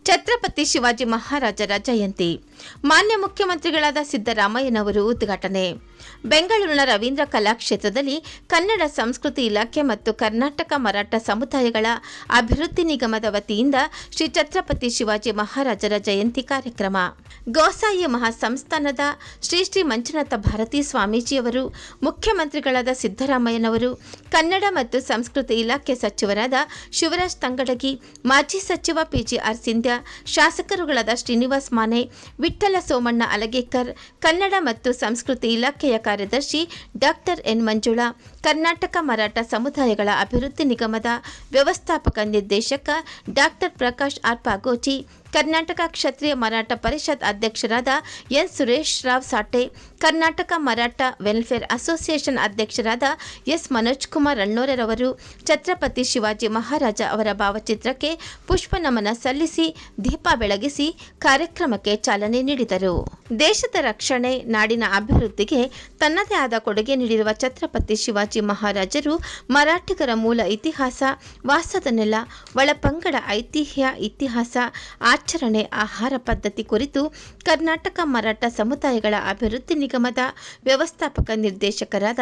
ಛತ್ರಪತಿ ಶಿವಾಜಿ ಮಹಾರಾಜರ ಜಯಂತಿ ಮಾನ್ಯ ಮುಖ್ಯಮಂತ್ರಿಗಳಾದ ಸಿದ್ದರಾಮಯ್ಯನವರು ಉದ್ಘಾಟನೆ. ಬೆಂಗಳೂರಿನ ರವೀಂದ್ರ ಕಲಾಕ್ಷೇತ್ರದಲ್ಲಿ ಕನ್ನಡ ಸಂಸ್ಕೃತಿ ಇಲಾಖೆ ಮತ್ತು ಕರ್ನಾಟಕ ಮರಾಠ ಸಮುದಾಯಗಳ ಅಭಿವೃದ್ಧಿ ನಿಗಮದ ವತಿಯಿಂದ ಶ್ರೀ ಛತ್ರಪತಿ ಶಿವಾಜಿ ಮಹಾರಾಜರ ಜಯಂತಿ ಕಾರ್ಯಕ್ರಮ. ಗೋಸಾಯಿ ಮಹಾಸಂಸ್ಥಾನದ ಶ್ರೀ ಶ್ರೀ ಮಂಜುನಾಥ ಭಾರತೀ ಸ್ವಾಮೀಜಿಯವರು, ಮುಖ್ಯಮಂತ್ರಿಗಳಾದ ಸಿದ್ದರಾಮಯ್ಯನವರು, ಕನ್ನಡ ಮತ್ತು ಸಂಸ್ಕೃತಿ ಇಲಾಖೆ ಸಚಿವರಾದ ಶಿವರಾಜ್ ತಂಗಡಗಿ, ಮಾಜಿ ಸಚಿವ ಪಿಜಿಆರ್ ಸಿಂಧ್ಯಾ, ಶಾಸಕರುಗಳಾದ ಶ್ರೀನಿವಾಸ್ ಮಾನೆ, ವಿಠ್ಠಲ ಸೋಮಣ್ಣ ಅಲಗೇಕರ್, ಕನ್ನಡ ಮತ್ತು ಸಂಸ್ಕೃತಿ ಇಲಾಖೆಯ ಕಾರ್ಯದರ್ಶಿ ಡಾಕ್ಟರ್ ಎನ್ ಮಂಜುಳಾ, ಕರ್ನಾಟಕ ಮರಾಠ ಸಮುದಾಯಗಳ ಅಭಿವೃದ್ಧಿ ನಿಗಮದ ವ್ಯವಸ್ಥಾಪಕ ನಿರ್ದೇಶಕ ಡಾಕ್ಟರ್ ಪ್ರಕಾಶ್ ಆರ್ ಪಾಗೋಜಿ, ಕರ್ನಾಟಕ ಕ್ಷತ್ರಿಯ ಮರಾಠ ಪರಿಷತ್ ಅಧ್ಯಕ್ಷರಾದ N Suresh Rao Sate, Karnataka Maratha welfare association ಅಧ್ಯಕ್ಷರಾದ ಎಸ್ ಮನೋಜ್ ಕುಮಾರ್ ಅಣ್ಣೋರರವರು ಛತ್ರಪತಿ ಶಿವಾಜಿ ಮಹಾರಾಜ ಅವರ ಭಾವಚಿತ್ರಕ್ಕೆ ಪುಷ್ಪ ನಮನ ಸಲ್ಲಿಸಿ ದೀಪ ಬೆಳಗಿಸಿ ಕಾರ್ಯಕ್ರಮಕ್ಕೆ ಚಾಲನೆ ನೀಡಿದರು. ದೇಶದ ರಕ್ಷಣೆ, ನಾಡಿನ ಅಭಿವೃದ್ಧಿಗೆ ತನ್ನದೇ ಆದ ಕೊಡುಗೆ ನೀಡಿರುವ ಛತ್ರಪತಿ ಶಿವಾಜಿ ಮಹಾರಾಜರು ಮರಾಠಿಗರ ಮೂಲ ಇತಿಹಾಸ, ವಾಸದ ನೆಲ, ಒಳಪಂಗಡ ಐತಿಹ್ಯ, ಇತಿಹಾಸ, ಆಚರಣೆ, ಆಹಾರ ಪದ್ಧತಿ ಕುರಿತು ಕರ್ನಾಟಕ ಮರಾಠ ಸಮುದಾಯಗಳ ಅಭಿವೃದ್ಧಿ ನಿಗಮದ ವ್ಯವಸ್ಥಾಪಕ ನಿರ್ದೇಶಕರಾದ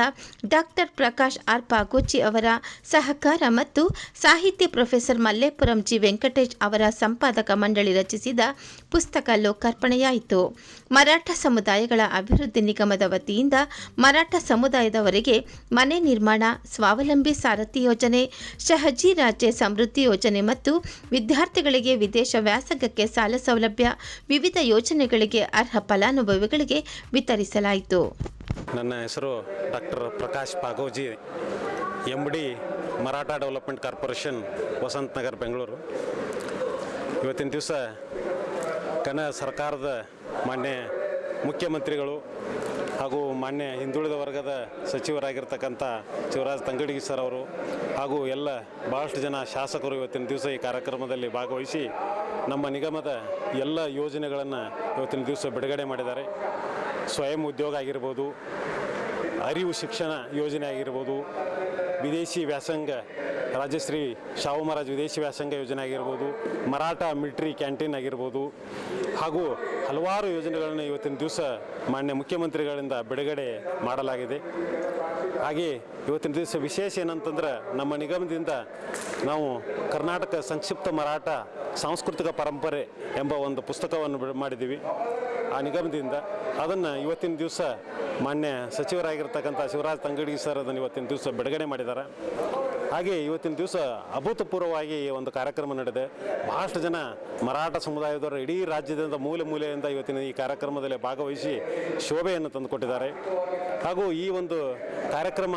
ಡಾಕ್ಟರ್ ಪ್ರಕಾಶ್ ಆರ್ ಪಾಗೋಜಿ ಅವರ ಸಹಕಾರ ಮತ್ತು ಸಾಹಿತ್ಯ ಪ್ರೊಫೆಸರ್ ಮಲ್ಲೇಪುರಂ ಜಿ ವೆಂಕಟೇಶ್ ಅವರ ಸಂಪಾದಕ ಮಂಡಳಿ ರಚಿಸಿದ ಪುಸ್ತಕ ಲೋಕಾರ್ಪಣೆಯಾಯಿತು. ಮರಾಠ ಸಮುದಾಯಗಳ ಅಭಿವೃದ್ಧಿ ನಿಗಮದ ವತಿಯಿಂದ ಮರಾಠ ಸಮುದಾಯದವರಿಗೆ ಮನೆ ನಿರ್ಮಾಣ, ಸ್ವಾವಲಂಬಿ ಸಾರಥಿ ಯೋಜನೆ, ಶಹಜಿ ರಾಜೆ ಸಮೃದ್ಧಿ ಯೋಜನೆ ಮತ್ತು ವಿದ್ಯಾರ್ಥಿಗಳಿಗೆ ವಿದೇಶ ವ್ಯಾಸಂಗಕ್ಕೆ ಸಾಲ ಸೌಲಭ್ಯ, ವಿವಿಧ ಯೋಜನೆಗಳಿಗೆ ಅರ್ಹ ಫಲಾನುಭವಿಗಳಿಗೆ ವಿತರಿಸಲಾಯಿತು. ನನ್ನ ಹೆಸರು doctor Prakash Pagoji, MD Maratha development corporation, Vasant Nagar, Bengaluru. ಇವತ್ತಿನ ದಿವಸ ಕನ್ನಡ ಸರ್ಕಾರದ ಮಾನ್ಯ ಮುಖ್ಯಮಂತ್ರಿಗಳು ಹಾಗೂ ಮಾನ್ಯ ಹಿಂದುಳಿದ ವರ್ಗದ ಸಚಿವರಾಗಿರ್ತಕ್ಕಂಥ ಶಿವರಾಜ್ ತಂಗಡಗಿ ಸರ್ ಅವರು ಹಾಗೂ ಎಲ್ಲ ಭಾಳಷ್ಟು ಜನ ಶಾಸಕರು ಇವತ್ತಿನ ದಿವಸ ಈ ಕಾರ್ಯಕ್ರಮದಲ್ಲಿ ಭಾಗವಹಿಸಿ ನಮ್ಮ ನಿಗಮದ ಎಲ್ಲ ಯೋಜನೆಗಳನ್ನು ಇವತ್ತಿನ ದಿವಸ ಬಿಡುಗಡೆ ಮಾಡಿದ್ದಾರೆ. ಸ್ವಯಂ ಉದ್ಯೋಗ ಆಗಿರ್ಬೋದು, ಅರಿವು ಶಿಕ್ಷಣ ಯೋಜನೆ ಆಗಿರ್ಬೋದು, ವಿದೇಶಿ ವ್ಯಾಸಂಗ ರಾಜಶ್ರೀ ಶಾಹು ಮಹಾರಾಜ್ ವಿದೇಶಿ ವ್ಯಾಸಂಗ ಯೋಜನೆ ಆಗಿರ್ಬೋದು, ಮರಾಠ ಮಿಲಿಟರಿ ಕ್ಯಾಂಟೀನ್ ಆಗಿರ್ಬೋದು, ಹಾಗೂ ಹಲವಾರು ಯೋಜನೆಗಳನ್ನು ಇವತ್ತಿನ ದಿವಸ ಮಾನ್ಯ ಮುಖ್ಯಮಂತ್ರಿಗಳಿಂದ ಬಿಡುಗಡೆ ಮಾಡಲಾಗಿದೆ. ಹಾಗೆ ಇವತ್ತಿನ ದಿವಸ ವಿಶೇಷ ಏನಂತಂದ್ರೆ ನಮ್ಮ ನಿಗಮದಿಂದ ನಾವು ಕರ್ನಾಟಕ ಸಂಕ್ಷಿಪ್ತ ಮರಾಠ ಸಾಂಸ್ಕೃತಿಕ ಪರಂಪರೆ ಎಂಬ ಒಂದು ಪುಸ್ತಕವನ್ನು ಮಾಡಿದ್ದೀವಿ. ಆ ನಿಗಮದಿಂದ ಅದನ್ನು ಇವತ್ತಿನ ದಿವಸ ಮಾನ್ಯ ಸಚಿವರಾಗಿರ್ತಕ್ಕಂಥ ಶಿವರಾಜ್ ತಂಗಡಗಿ ಸರ್ ಅದನ್ನು ಇವತ್ತಿನ ದಿವಸ ಬಿಡುಗಡೆ ಮಾಡಿದ್ದಾರೆ. ಹಾಗೆ ಇವತ್ತಿನ ದಿವಸ ಅಭೂತಪೂರ್ವವಾಗಿ ಒಂದು ಕಾರ್ಯಕ್ರಮ ನಡೆದಿದೆ. ಬಹಳಷ್ಟು ಜನ ಮರಾಠ ಸಮುದಾಯದವರು ಇಡೀ ರಾಜ್ಯದಿಂದ ಮೂಲೆ ಮೂಲೆಯಿಂದ ಇವತ್ತಿನ ಈ ಕಾರ್ಯಕ್ರಮದಲ್ಲಿ ಭಾಗವಹಿಸಿ ಶೋಭೆಯನ್ನು ತಂದುಕೊಟ್ಟಿದ್ದಾರೆ. ಹಾಗೂ ಈ ಒಂದು ಕಾರ್ಯಕ್ರಮ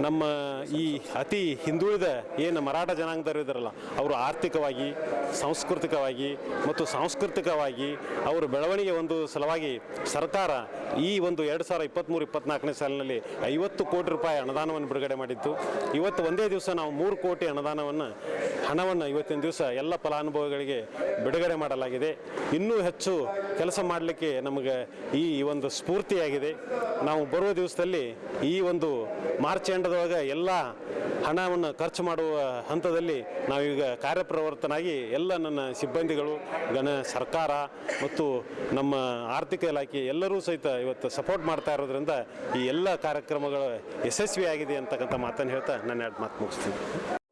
ನಮ್ಮ ಈ ಅತಿ ಹಿಂದುಳಿದ ಏನು ಮರಾಠ ಜನಾಂಗದವರು ಇದ್ದಾರಲ್ಲ, ಅವರು ಆರ್ಥಿಕವಾಗಿ, ಸಾಂಸ್ಕೃತಿಕವಾಗಿ ಅವರ ಬೆಳವಣಿಗೆ ಒಂದು ಸಲುವಾಗಿ ಸರ್ಕಾರ ಈ ಒಂದು 2023-24 ಸಾಲಿನಲ್ಲಿ 50 ಕೋಟಿ ರೂಪಾಯಿ ಅನುದಾನವನ್ನು ಬಿಡುಗಡೆ ಮಾಡಿತ್ತು. ಇವತ್ತು ಒಂದೇ ದಿವಸ ನಾವು 3 ಕೋಟಿ ಹಣವನ್ನು ಇವತ್ತಿನ ದಿವಸ ಎಲ್ಲ ಫಲಾನುಭವಿಗಳಿಗೆ ಬಿಡುಗಡೆ ಮಾಡಲಾಗಿದೆ. ಇನ್ನೂ ಹೆಚ್ಚು ಕೆಲಸ ಮಾಡಲಿಕ್ಕೆ ನಮಗೆ ಈ ಒಂದು ಸ್ಫೂರ್ತಿಯಾಗಿದೆ. ನಾವು ಬರುವ ದಿವಸದಲ್ಲಿ ಈ ಒಂದು ಮಾರ್ಚ್ ಎಂಡದೊಳಗೆ ಎಲ್ಲ ಹಣವನ್ನು ಖರ್ಚು ಮಾಡುವ ಹಂತದಲ್ಲಿ ನಾವೀಗ ಕಾರ್ಯಪ್ರವರ್ತನಾಗಿ ಎಲ್ಲ ನನ್ನ ಸಿಬ್ಬಂದಿಗಳು, ಸರ್ಕಾರ ಮತ್ತು ನಮ್ಮ ಆರ್ಥಿಕ ಇಲಾಖೆ ಎಲ್ಲರೂ ಸಹಿತ ಇವತ್ತು ಸಪೋರ್ಟ್ ಮಾಡ್ತಾ ಇರೋದ್ರಿಂದ ಈ ಎಲ್ಲ ಕಾರ್ಯಕ್ರಮಗಳು ಯಶಸ್ವಿಯಾಗಿದೆ ಅಂತಕ್ಕಂಥ ಮಾತನ್ನು ಹೇಳ್ತಾ ನನ್ನ ಮಾತು ಮುಗಿಸ್ತೀನಿ.